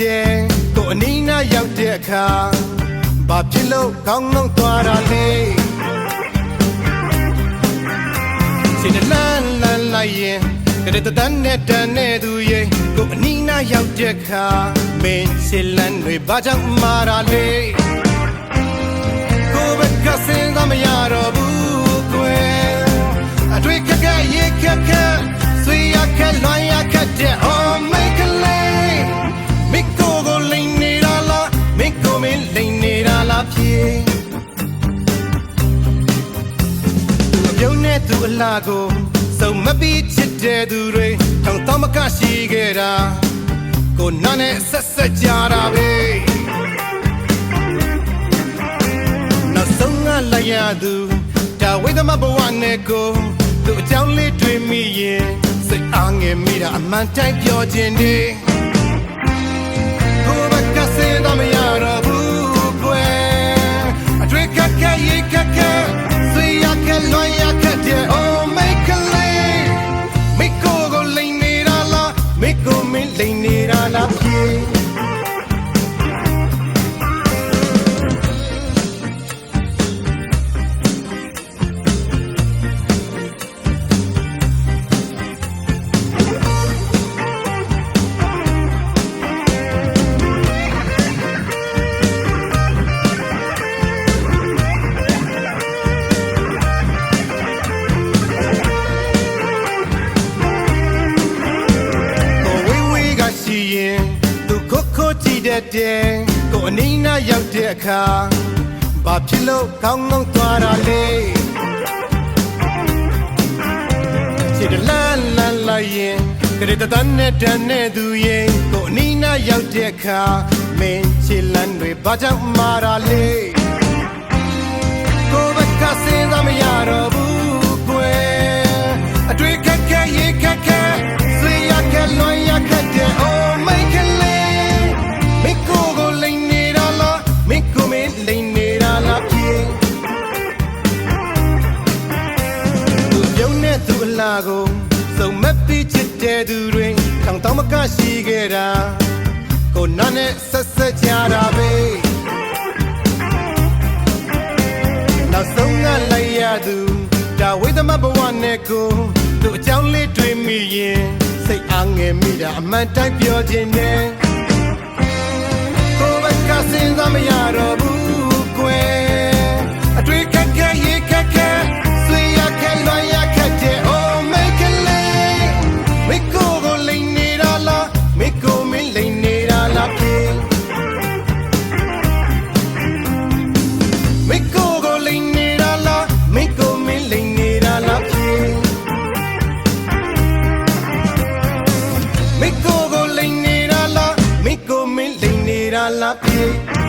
တဲ့ကိုအနီးနားရောက်တဲ့အခါဘာဖြစ်လို့ကောင်းကောင်းသွားတာလဲစိတ်လန်းလန်းလိုက်ရင်ကတဲ့တန်းနဲ့တန်းနဲ့သူရဲ့ကိုအနီးနားရောက်တဲ့အခါမင်းစိတ်လန်းတွေဘာကြောင့်မာတာလဲကိုဘက်ကစင်သားမရတော့ဘူးကွယ်အတွေ့ခက်ခက်ရေခက်ခက်ဆွေရခက်လွန်ရခက်တဲ့ Oh make a lay မိကိုကိုလိန်နေတာလားမိကိုမင်းလိန်နေတာလားပြေပြုံးနေသူအလားကိုစုံမပြီးချစ်တဲ့သူတွေထောင်တော့မကရှိခဲ့တာကိုနာနဲ့ဆက်ဆက်ကြတာပဲနောက်ဆုံးကလိုက်ရသူဒါဝိသမဘဝနဲ့ကိုသူအကြောင်းလေးတွေ့မိရင်စိတ်အားငယ်မိတာအမှန်တိုင်းပြောခြင်းတည်းကိုဘက်ကစင်တော့မရတော့ဘူးကွယ်အတွေ့ခက်ခက်ရေခက်ခက်ဆွေရခက်လွန်ရခက်တဲ့ Oh make a lay မိကိုကိုလိန်နေတာလားမိကိုမင်းလိန်နေတာလားပြေတဲ့ကိုအနီးနားရောက်တဲ့အခါဘာဖြစ်လို့ကောင်းကောင်းသွားတာလဲစိတ်လန်းလန်းလိုက်ရင်ကတဲ့တန်းနဲ့တန်းနဲ့သူရဲ့ကိုအနီးနားရောက်တဲ့အခါမင်းချစ်လန်းတွေဘာကြောင့်မာတာလဲကိုဘက်ကစင်သားမရတော့ဘူးကွယ်အတွေ့ခက်ခက်ရေခက်ခက်ဆွေရခက်လွန်ရခက်တဲ့ Oh make a lay မိကိုကိုလိန်နေတာလားမိကိုမင်းလိန်နေတာလားပြေသူပြုံးနေသူအလားကိုစုံမပြီးချစ်တဲ့သူတွေတောင်တောင်မကရှိခဲ့တာကိုနာနဲ့ဆက်ဆက်ကြတာပဲနောက်ဆုံးကလိုက်ရသူဒါဝိသမဘဝနဲ့ကိုသူအကြောင်းလေးတွေ့မိရင်စိတ်အားငယ်မိတာအမှန်တိုင်းပြောခြင်းနဲ့စင်သားမရတော့ဘူးကွယ်အတွေ့ခက်ခက်ရေခက်ခက်ဆွေရခက်လွန်ရခက်တဲ့ Oh make a lay မိကိုကိုလိန်နေတာလားမိကိုမင်းလိန်နေတာလားပြေမိကိုကိုလိန်နေတာလားမိကိုမင်းလိန်နေတာလားပြေမိကိုကိုလိန်နေတာလားမိကိုမင်းလိန်နေတာလားပြေ